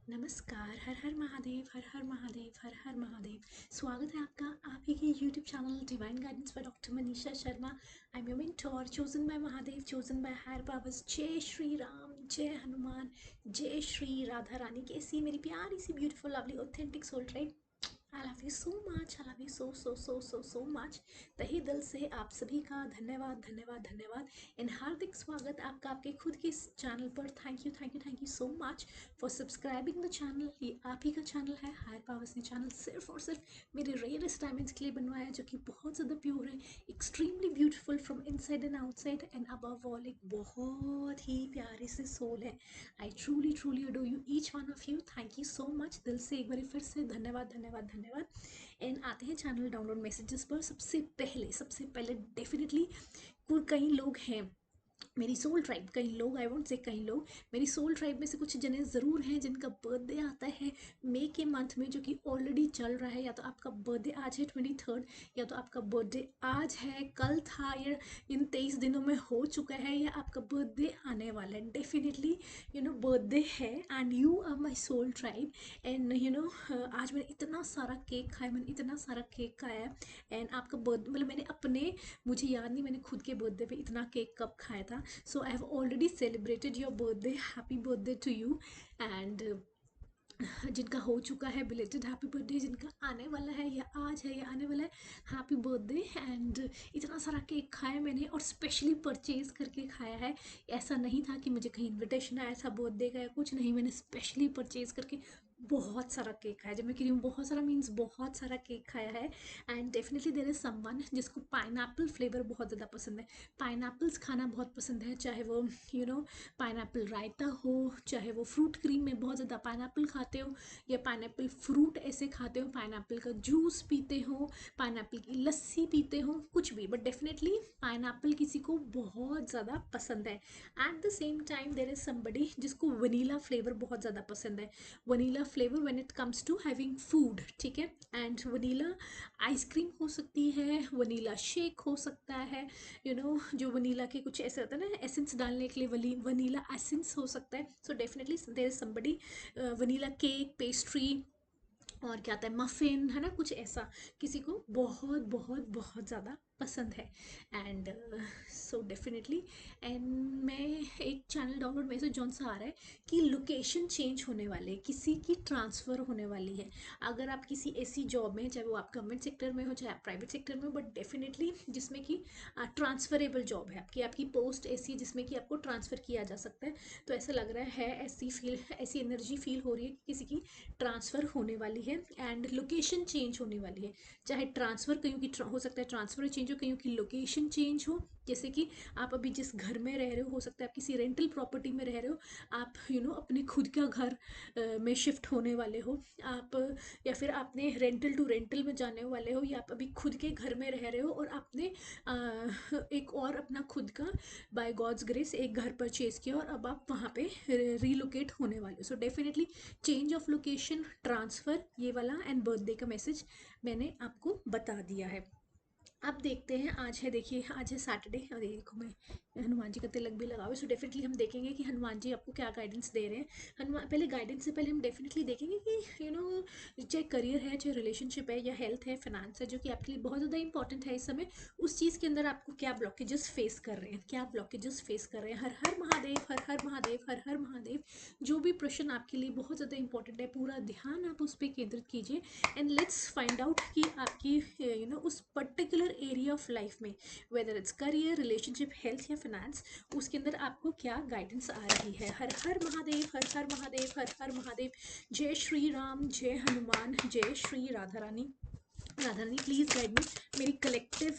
नमस्कार। हर हर महादेव, हर हर महादेव, हर हर महादेव। स्वागत है आपका आप ही के YouTube channel divine guidance by doctor Manisha Sharma. I am your mentor, chosen by Mahadev, chosen by higher powers. जय श्री राम, जय हनुमान, जय श्री राधा रानी। कैसी मेरी प्यारी सी beautiful lovely authentic soul tribe? I love you so much, I love you so so so so so much. तहे दिल से आप सभी का धन्यवाद धन्यवाद धन्यवाद एंड हार्दिक स्वागत आपका आपके खुद के इस चैनल पर। Thank you thank you thank you so much for subscribing the channel. ये आप ही का चैनल है, हायर पावर्स ने चैनल सिर्फ और सिर्फ मेरे रेयरेस्ट डायमंड्स के लिए बनवाया है, जो कि बहुत ज़्यादा प्योर है, extremely beautiful from inside and outside and above all एक बहुत ही प्यारे से सोल है। I truly truly adore you each one of you. Thank you so much दिल से एक बार फिर से धन्यवाद धन्यवाद धन्यवाद। एंड आते हैं चैनल डाउनलोड मैसेजेस पर। सबसे पहले डेफिनेटली कई लोग हैं मेरी सोल ट्राइब, कई लोग, आई वोंट से कई लोग, मेरी सोल ट्राइब में से कुछ जने ज़रूर हैं जिनका बर्थडे आता है मई के मंथ में, जो कि ऑलरेडी चल रहा है। या तो आपका बर्थडे आज है 23rd, या तो आपका बर्थडे आज है, कल था, या इन 23 दिनों में हो चुका है, या आपका बर्थडे आने वाला है। डेफिनेटली बर्थडे है and you are my soul tribe. And आज मैंने इतना सारा केक खाया, मैंने इतना सारा केक खाया है। एंड आपका बर्थ मतलब मैंने अपने, मुझे याद नहीं मैंने खुद के बर्थडे पे इतना केक कब खाया था। So I have already celebrated your birthday, happy birthday to you. And जिनका हो चुका है बिलेटेड हैप्पी बर्थडे, जिनका आने वाला है या आज है या आने वाला है, हैप्पी बर्थडे। एंड इतना सारा केक खाया मैंने और स्पेशली परचेज करके खाया है। ऐसा नहीं था कि मुझे कहीं इनविटेशन आया था बर्थडे का या कुछ नहीं, मैंने स्पेशली परचेज करके बहुत सारा केक खाया। जब मैं कह रही हूँ बहुत सारा मीन्स बहुत सारा केक खाया है। And definitely there is someone जिसको पाइनएप्पल फ्लेवर बहुत ज़्यादा पसंद है, पाइनएप्पल्स खाना बहुत पसंद है, चाहे वो पाइनएप्पल रायता हो, चाहे वो फ्रूट क्रीम में बहुत ज़्यादा पाइनएप्पल खाते हो, या पाइनएप्पल फ्रूट ऐसे खाते हो, पाइनएप्पल का जूस पीते हो, पाइनएप्पल की लस्सी पीते हो, कुछ भी, बट डेफिनेटली पाइनएप्पल किसी को बहुत ज़्यादा पसंद है। At the same time there is somebody जिसको वनीला फ्लेवर बहुत ज़्यादा पसंद है, vanilla flavour when it comes to having food, ठीक है। एंड वनीला आइसक्रीम हो सकती है, वनीला शेक हो सकता है, जो वनीला के कुछ ऐसे होता है ना एसेंस डालने के लिए, वनीला एसेंस हो सकता है। So definitely there is somebody, vanilla cake, pastry, और क्या आता है, मफ़िन, है ना, कुछ ऐसा किसी को बहुत बहुत बहुत ज़्यादा पसंद है। एंड सो डेफिनेटली, एंड मैं एक चैनल डाउनलोड में से जौन सा आ रहा है कि लोकेशन चेंज होने वाले, किसी की ट्रांसफ़र होने वाली है। अगर आप किसी ऐसी जॉब में, चाहे वो आप गवर्नमेंट सेक्टर में हो चाहे आप प्राइवेट सेक्टर में हो, बट डेफिनेटली जिसमें कि ट्रांसफरेबल जॉब है आपकी पोस्ट ऐसी है जिसमें कि आपको ट्रांसफ़र किया जा सकता है, तो ऐसा लग रहा है, ऐसी एनर्जी फील हो रही है कि किसी की ट्रांसफ़र होने वाली है एंड लोकेशन चेंज होने वाली है। चाहे ट्रांसफ़र कहीं की हो सकता है, ट्रांसफ़र चेंज हो, कहीं की लोकेशन चेंज हो। जैसे कि आप अभी जिस घर में रह रहे हो सकता है आप किसी रेंटल प्रॉपर्टी में रह रहे हो, आप अपने खुद का घर में शिफ्ट होने वाले हो आप, या फिर आपने रेंटल टू रेंटल में जाने वाले हो, या आप अभी खुद के घर में रह रहे हो और आपने एक और अपना खुद का बाय गॉड्स ग्रेस एक घर परचेज किया और अब आप वहाँ पे रीलोकेट होने वाले हो। So definitely change of location, transfer, ये वाला एंड बर्थडे का मैसेज मैंने आपको बता दिया है। अब देखते हैं, आज है, देखिए आज है सैटरडे, और देखो मैं हनुमान जी का तिलक भी लगाओ। सो डेफिनेटली हम देखेंगे कि हनुमान जी आपको क्या गाइडेंस दे रहे हैं। हनुमान, पहले गाइडेंस से पहले हम डेफिनेटली देखेंगे कि चाहे करियर है, चाहे रिलेशनशिप है, या हेल्थ है, फाइनेंस है, जो कि आपके लिए बहुत ज़्यादा इंपॉर्टेंट है इस समय, उस चीज़ के अंदर आपको क्या ब्लॉकेजेस फेस कर रहे हैं, क्या ब्लॉकेजेस फेस कर रहे हैं। हर हर महादेव, हर हर महादेव, हर हर महादेव। जो भी प्रश्न आपके लिए बहुत ज़्यादा इंपॉर्टेंट है, पूरा ध्यान आप उस पर केंद्रित कीजिए एंड लेट्स फाइंड आउट कि आपकी उस पर्टिकुलर एरिया ऑफ लाइफ में, whether it's career, relationship, health या फाइनेंस, उसके अंदर आपको क्या गाइडेंस आ रही है। हर हर महादेव, हर हर महादेव, हर हर महादेव। जय श्री राम, जय हनुमान, जय Shri Radha Rani. Radha Rani please guide me, मेरी कलेक्टिव।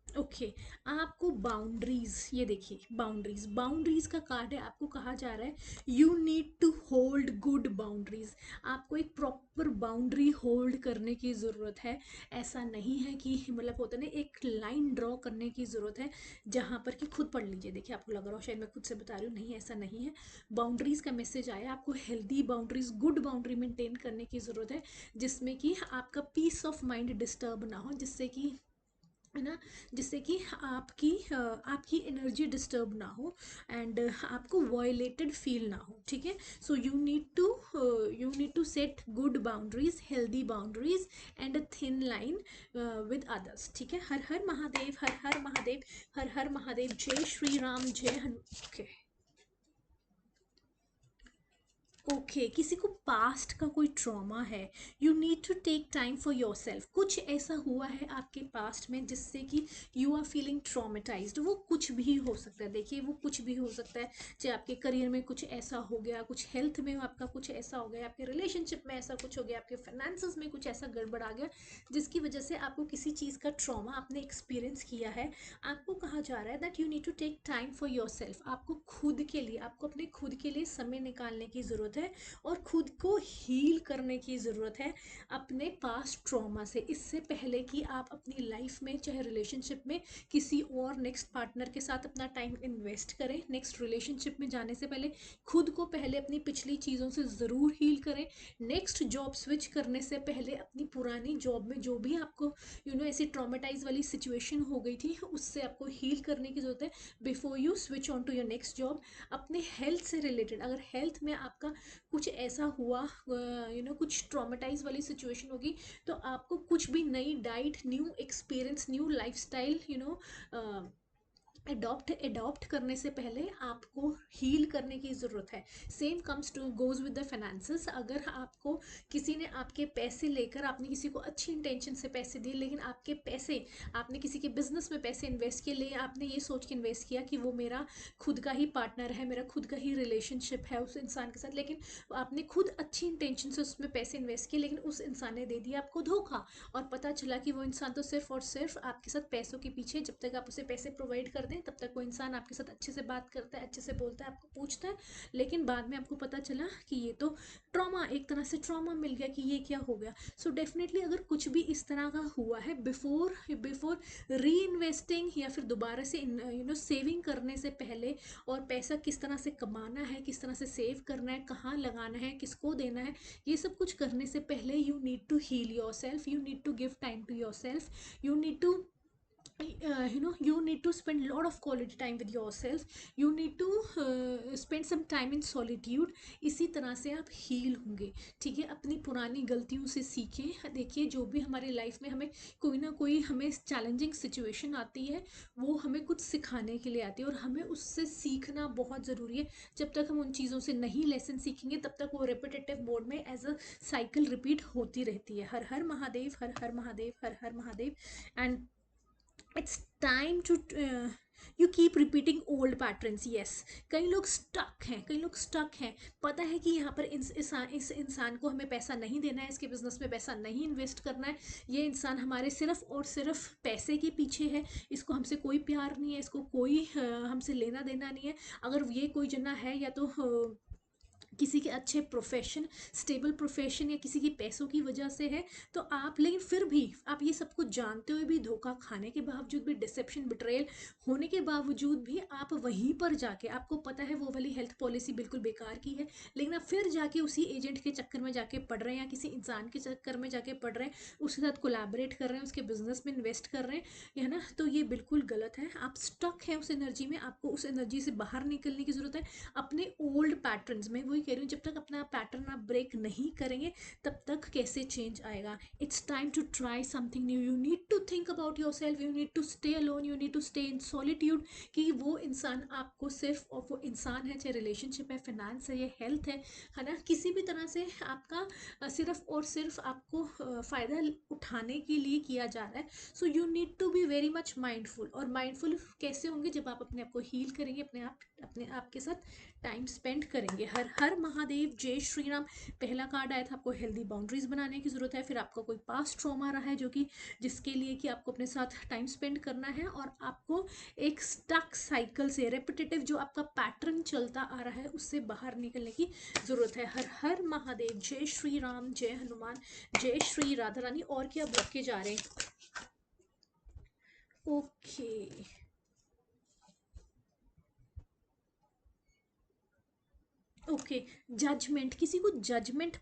ओके आपको बाउंड्रीज, ये देखिए बाउंड्रीज, बाउंड्रीज का कार्ड है। आपको कहा जा रहा है you need to hold good boundaries. आपको एक प्रॉपर बाउंड्री होल्ड करने की ज़रूरत है। ऐसा नहीं है कि मतलब होता है ना, एक लाइन ड्रॉ करने की ज़रूरत है जहाँ पर कि खुद पढ़ लीजिए। देखिए आपको लग रहा हो शायद मैं खुद से बता रही हूँ, नहीं ऐसा नहीं है। बाउंड्रीज का मैसेज आया, आपको healthy boundaries, good boundary maintain करने की ज़रूरत है, जिसमें कि आपका पीस ऑफ माइंड डिस्टर्ब ना हो, जिससे कि है ना, जिससे कि आपकी एनर्जी डिस्टर्ब ना हो एंड आपको वायलेटेड फील ना हो, ठीक है। So you need to set good boundaries, healthy boundaries and a thin line with others, ठीक है। हर हर महादेव, हर हर महादेव, हर हर महादेव, जय श्री राम, जय हनुमान। ओके, ओके, किसी को पास्ट का कोई ट्रॉमा है, you need to take time for yourself. कुछ ऐसा हुआ है आपके पास्ट में जिससे कि यू आर फीलिंग ट्रॉमेटाइज्ड, वो कुछ भी हो सकता है, देखिए वो कुछ भी हो सकता है। चाहे आपके करियर में कुछ ऐसा हो गया, कुछ हेल्थ में आपका कुछ ऐसा हो गया, आपके रिलेशनशिप में ऐसा कुछ हो गया, आपके फाइनेंसेस में कुछ ऐसा गड़बड़ आ गया जिसकी वजह से आपको किसी चीज़ का ट्रॉमा आपने एक्सपीरियंस किया है। आपको कहा जा रहा है that you need to take time for yourself. आपको खुद के लिए, आपको अपने खुद के लिए समय निकालने की ज़रूरत है और खुद को हील करने की ज़रूरत है अपने पास्ट ट्रॉमा से। इससे पहले कि आप अपनी लाइफ में, चाहे रिलेशनशिप में, किसी और नेक्स्ट पार्टनर के साथ अपना टाइम इन्वेस्ट करें, नेक्स्ट रिलेशनशिप में जाने से पहले खुद को पहले अपनी पिछली चीज़ों से ज़रूर हील करें। नेक्स्ट जॉब स्विच करने से पहले अपनी पुरानी जॉब में जो भी आपको ऐसी ट्रॉमेटाइज वाली सिचुएशन हो गई थी, उससे आपको हील करने की ज़रूरत है before you switch on to your next job. अपने हेल्थ से रिलेटेड, अगर हेल्थ में आपका कुछ ऐसा हुआ, कुछ ट्रॉमेटाइज वाली सिचुएशन होगी, तो आपको कुछ भी नई diet, new experience, new lifestyle adopt करने से पहले आपको हील करने की ज़रूरत है। Same comes to goes with the finances. अगर आपको किसी ने आपके पैसे लेकर, आपने किसी को अच्छी इंटेंशन से पैसे दिए, लेकिन आपके पैसे, आपने किसी के बिजनेस में पैसे इन्वेस्ट किए, ले आपने ये सोच के इन्वेस्ट किया कि वो मेरा खुद का ही पार्टनर है, मेरा खुद का ही रिलेशनशिप है उस इंसान के साथ, लेकिन आपने खुद अच्छी इंटेंशन से उसमें पैसे इन्वेस्ट किए, लेकिन उस इंसान ने दे दिया आपको धोखा, और पता चला कि वो इंसान तो सिर्फ और सिर्फ आपके साथ पैसों के पीछे, जब तक आप उसे पैसे प्रोवाइड कर दें तब तक वो इंसान आपके साथ अच्छे से बात करता है, अच्छे से बोलता है, आपको पूछता है, लेकिन बाद में आपको पता चला कि ये तो ट्रॉमा, एक तरह से ट्रॉमा मिल गया कि ये क्या हो गया। सो डेफिनेटली अगर कुछ भी इस तरह का हुआ है, बिफोर बिफोर री इन्वेस्टिंग या फिर दोबारा से सेविंग करने से पहले, और पैसा किस तरह से कमाना है, किस तरह से सेव करना है, कहाँ लगाना है, किसको देना है, ये सब कुछ करने से पहले you need to heal yourself, you need to give time to yourself, you need to you need to spend a lot of quality time with yourself, you need to spend some time in solitude। इसी तरह से आप heal होंगे, ठीक है। अपनी पुरानी गलतियों से सीखें। देखिए जो भी हमारी लाइफ में हमें कोई ना कोई हमें चैलेंजिंग सिचुएशन आती है, वो हमें कुछ सिखाने के लिए आती है और हमें उससे सीखना बहुत ज़रूरी है। जब तक हम उन चीज़ों से नहीं लेसन सीखेंगे तब तक वो रिपीटेटिव मोड में एज अ साइकिल रिपीट होती रहती है। हर हर महादेव, हर हर महादेव, हर हर Mahadev. And it's time to you keep repeating old patterns, yes. कई लोग स्टक हैं, कई लोग स्टक हैं, पता है कि यहाँ पर इस इंसान को हमें पैसा नहीं देना है, इसके बिजनेस में पैसा नहीं इन्वेस्ट करना है, ये इंसान हमारे सिर्फ और सिर्फ पैसे के पीछे है, इसको हमसे कोई प्यार नहीं है, इसको कोई हमसे लेना देना नहीं है। अगर ये कोई जना है या तो किसी के अच्छे प्रोफेशन, स्टेबल प्रोफेशन, या किसी की पैसों की वजह से है, तो आप, लेकिन फिर भी आप ये सब कुछ जानते हुए भी, धोखा खाने के बावजूद भी, डिसेप्शन, बिट्रेयल होने के बावजूद भी आप वहीं पर जाके, आपको पता है वो वाली हेल्थ पॉलिसी बिल्कुल बेकार की है, लेकिन आप फिर जाके उसी एजेंट के चक्कर में जाके पढ़ रहे हैं, या किसी इंसान के चक्कर में जाके पढ़ रहे हैं, उसके साथ कोलैबोरेट कर रहे हैं, उसके बिजनेस में इन्वेस्ट कर रहे हैं, है ना। तो ये बिल्कुल गलत है। आप स्टक हैं उस एनर्जी में, आपको उस एनर्जी से बाहर निकलने की जरूरत है। अपने ओल्ड पैटर्न्स में, वही कह रही हूँ, जब तक अपना पैटर्न आप ब्रेक नहीं करेंगे तब तक कैसे चेंज आएगा। It's time to try something new, you need to think about yourself, you need to stay alone, you need to stay in solitude, कि वो इंसान आपको सिर्फ, और वो इंसान है, चाहे रिलेशनशिप है, फाइनेंस है, या हेल्थ है ना, किसी भी तरह से आपका सिर्फ और सिर्फ आपको फ़ायदा उठाने के लिए किया जा रहा है। So you need to be very much mindful. और माइंडफुल कैसे होंगे? जब आप अपने आप को हील करेंगे, अपने आप के साथ टाइम स्पेंड करेंगे। हर हर महादेव, जय श्री राम। पहला कार्ड आया था, आपको हेल्दी बाउंड्रीज बनाने की जरूरत है। फिर आपका कोई पास्ट ट्रॉमा रहा है जो कि जिसके लिए कि आपको अपने साथ टाइम स्पेंड करना है, और आपको एक स्टक साइकिल से, रेपिटेटिव जो आपका पैटर्न चलता आ रहा है, उससे बाहर निकलने की जरूरत है। हर हर महादेव, जय श्री राम, जय हनुमान, जय श्री राधा रानी। और क्या बोल के जा रहे हैं? ओके, ओके, जजमेंट, किसी को जजमेंट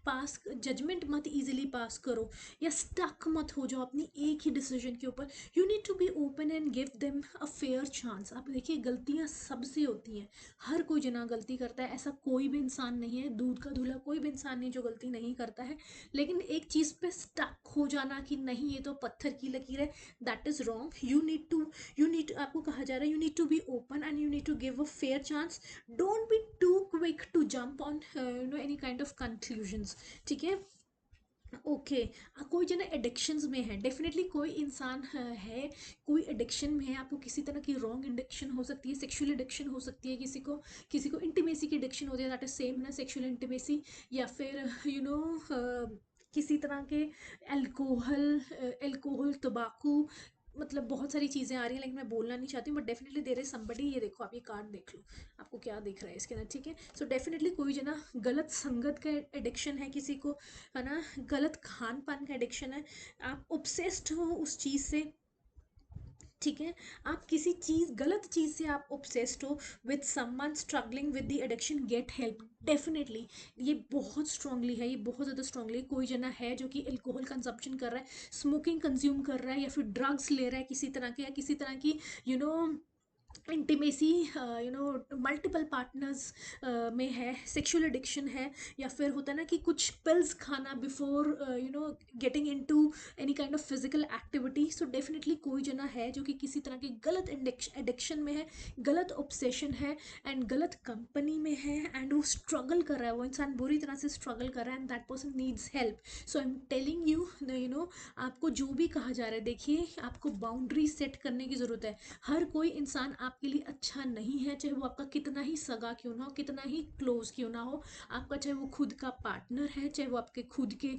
मत इजीली पास करो, या स्टक मत हो जाओ अपनी एक ही डिसीजन के ऊपर। You need to be open and give them a fair chance. आप देखिए, गलतियां सबसे होती हैं, हर कोई जना गलती करता है, ऐसा कोई भी इंसान नहीं है, दूध का धुला कोई भी इंसान नहीं जो गलती नहीं करता है। लेकिन एक चीज़ पे स्टक हो जाना कि नहीं ये तो पत्थर की लकीर है, that is wrong. You need आपको कहा जा रहा है, you need to be open and you need to give a fair chance. Don't be too quick to jump on any kind of conclusions, ठीक है। ओके, कोई जना एडिक्शंस में है, डेफिनेटली कोई इंसान है, कोई एडिक्शन में है, आपको किसी तरह की रॉन्ग एडिक्शन हो सकती है, सेक्सुअल एडिक्शन हो सकती है, किसी को इंटीमेसी की एडिक्शन होती है, दैट इज सेम ना सेक्सुअल इंटीमेसी, या फिर किसी तरह के अल्कोहल तंबाकू, मतलब बहुत सारी चीज़ें आ रही हैं, लेकिन मैं बोलना नहीं चाहती हूँ, but definitely there is somebody. ये देखो, आप ये कार्ड देख लो, आपको क्या दिख रहा है इसके अंदर, ठीक है। सो डेफिनेटली कोई जना गलत संगत का एडिक्शन है किसी को, है ना, गलत खान पान का एडिक्शन है, आप ऑब्सेस्ड हो उस चीज़ से, ठीक है। आप किसी चीज़ गलत चीज़ से आप ऑब्सेस्ड हो with someone struggling with the addiction, get help definitely. ये बहुत स्ट्रांगली है, ये बहुत ज़्यादा स्ट्रांगली, कोई जना है जो कि अल्कोहल कंजप्शन कर रहा है, स्मोकिंग कंज्यूम कर रहा है, या फिर ड्रग्स ले रहा है किसी तरह के, या किसी तरह की you know intimacy, multiple partners में है, सेक्सुअल एडिक्शन है, या फिर होता है ना कि कुछ पिल्स खाना before getting into any kind of physical activity. So definitely कोई जना है जो कि किसी तरह की गलत एडिक्शन में है, गलत ऑब्सेशन है, एंड गलत कंपनी में है, एंड वो स्ट्रगल कर रहा है, वो इंसान बुरी तरह से स्ट्रगल कर रहा है, and that person needs help. So I am telling you, आपको जो भी कहा जा रहा है, देखिए आपको बाउंड्री सेट करने की ज़रूरत है। हर कोई इंसान आपके लिए अच्छा नहीं है, चाहे वो आपका कितना ही सगा क्यों ना हो, कितना ही क्लोज क्यों ना हो, आपका चाहे वो खुद का पार्टनर है, चाहे वो आपके खुद के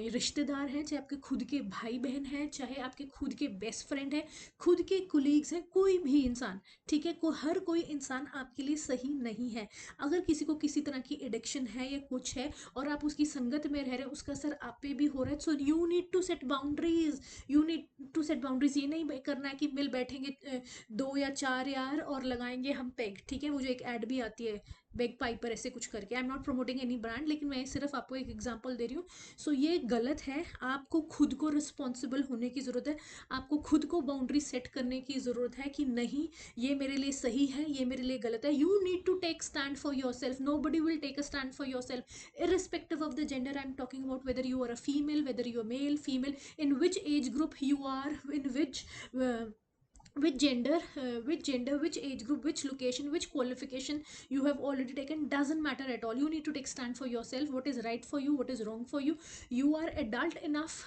रिश्तेदार हैं, चाहे आपके खुद के भाई बहन हैं, चाहे आपके खुद के बेस्ट फ्रेंड है, खुद के कुलीग्स हैं, कोई भी इंसान, ठीक है, हर कोई इंसान आपके लिए सही नहीं है। अगर किसी को किसी तरह की एडिक्शन है या कुछ है, और आप उसकी संगत में रह रहे हैं, उसका असर आप पे भी हो रहा है, so you need to set boundaries, you need to set boundaries. ये नहीं करना है कि मिल बैठेंगे दो या चार यार और लगाएंगे हम पेग, ठीक है। वो जो एक ऐड भी आती है बेग पाइपर ऐसे कुछ करके, I am not promoting any brand, लेकिन मैं सिर्फ आपको एक एग्जांपल दे रही हूँ। सो ये गलत है, आपको खुद को रिस्पॉन्सिबल होने की ज़रूरत है, आपको खुद को बाउंड्री सेट करने की ज़रूरत है कि नहीं ये मेरे लिए सही है, ये मेरे लिए गलत है। You need to take stand for yourself, nobody will take a stand for yourself irrespective of the gender I'm talking about, whether you are a female, whether you are male, female, in which age group you are, in uh, which gender, which age group, which location, which qualification you have already taken, doesn't matter at all. You need to take stand for yourself, what is right for you, what is wrong for you. You are adult enough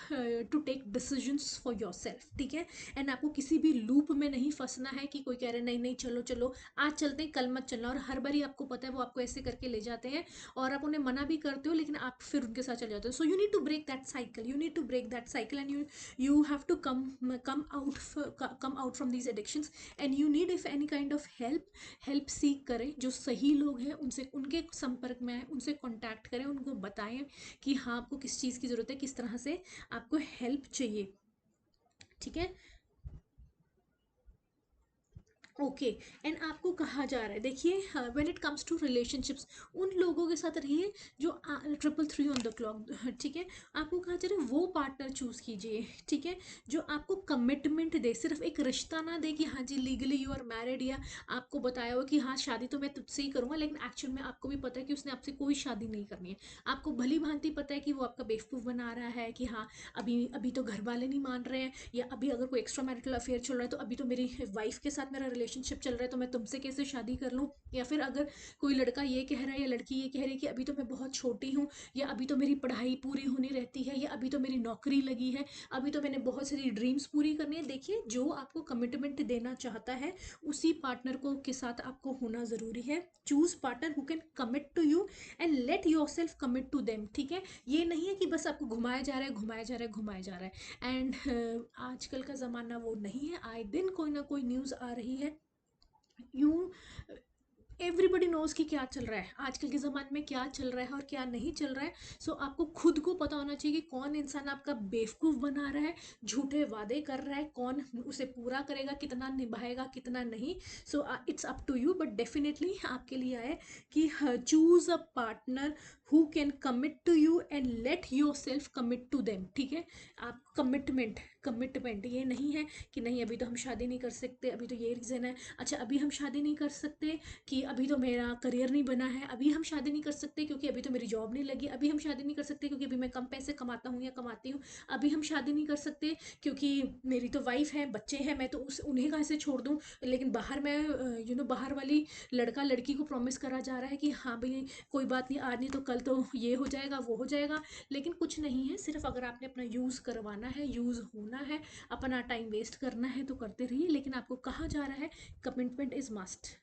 to take decisions for yourself, ठीक है। And आपको किसी भी loop में नहीं फंसना है कि कोई कह रहे नहीं नहीं चलो चलो आज चलते हैं कल मत चलना, और हर बारी आपको पता है वो आपको ऐसे करके ले जाते हैं, और आप उन्हें मना भी करते हो लेकिन आप फिर उनके साथ चले जाते हो। So you need to break that cycle, you need to break that cycle, and you have to come out from these addictions, and you need if any kind of help seek करें, जो सही लोग हैं उनसे, उनके संपर्क में आए, उनसे कांटेक्ट करें, उनको बताएं कि हाँ आपको किस चीज़ की ज़रूरत है, किस तरह से आपको हेल्प चाहिए, ठीक है। ओके, एंड आपको कहा जा रहा है, देखिए when it comes to relationships, उन लोगों के साथ रहिए जो 333 ऑन द क्लॉक, ठीक है। आपको कहा जा रहा है वो पार्टनर चूज कीजिए, ठीक है, जो आपको कमिटमेंट दे, सिर्फ एक रिश्ता ना दे कि हाँ जी लीगली यू आर मैरिड, या आपको बताया हो कि हाँ शादी तो मैं तुझसे ही करूँगा, लेकिन एक्चुअल में आपको भी पता है कि उसने आपसे कोई शादी नहीं करनी है, आपको भली भांति पता है कि वो आपका बेवकूफ़ बना रहा है कि हाँ अभी अभी तो घर वाले नहीं मान रहे हैं, या अभी अगर कोई एक्स्ट्रा मैरिटल अफेयर चल रहा है तो अभी तो मेरी वाइफ के साथ मेरा रिलेशनशिप चल रहा है तो मैं तुमसे कैसे शादी कर लूँ, या फिर अगर कोई लड़का ये कह रहा है या लड़की ये कह रही है कि अभी तो मैं बहुत छोटी हूँ, या अभी तो मेरी पढ़ाई पूरी होनी रहती है, या अभी तो मेरी नौकरी लगी है, अभी तो मैंने बहुत सारी ड्रीम्स पूरी करनी है। देखिए जो आपको कमिटमेंट देना चाहता है उसी पार्टनर को के साथ आपको होना ज़रूरी है। Choose partner who can commit to you and let yourself commit to them, ठीक है। ये नहीं है कि बस आपको घुमाया जा रहा है घुमाया जा रहा है घुमाया जा रहा है, एंड आजकल का ज़माना वो नहीं है, आए दिन कोई ना कोई न्यूज़ आ रही है। यू एवरीबडी नोज कि क्या चल रहा है आजकल के ज़माने में, क्या चल रहा है और क्या नहीं चल रहा है। सो आपको खुद को पता होना चाहिए कि कौन इंसान आपका बेवकूफ़ बना रहा है, झूठे वादे कर रहा है, कौन उसे पूरा करेगा, कितना निभाएगा, कितना नहीं। So it's up to you, but definitely आपके लिए आए कि choose a partner who can commit to you and let yourself commit to them. ठीक है, आप कमिटमेंट, कमिटमेंट ये नहीं है कि नहीं अभी तो हम शादी नहीं कर सकते, अभी तो ये रीज़न है, अच्छा अभी हम शादी नहीं कर सकते कि अभी तो मेरा करियर नहीं बना है, अभी हम शादी नहीं कर सकते क्योंकि अभी तो मेरी जॉब नहीं लगी, अभी हम शादी नहीं कर सकते क्योंकि अभी मैं कम पैसे कमाता हूँ या कमाती हूँ, अभी हम शादी नहीं कर सकते क्योंकि मेरी तो वाइफ है, बच्चे हैं, मैं तो उन्हें कैसे छोड़ दूँ। लेकिन बाहर में बाहर वाली लड़का लड़की को प्रॉमिस करा जा रहा है कि हाँ भाई कोई बात नहीं, आज नहीं तो कल तो ये हो जाएगा वो हो जाएगा, लेकिन कुछ नहीं है। सिर्फ अगर आपने अपना यूज़ करवाना है, यूज़ होना है, अपना टाइम वेस्ट करना है तो करते रहिए, लेकिन आपको कहा जा रहा है कमिटमेंट इज़ मस्ट।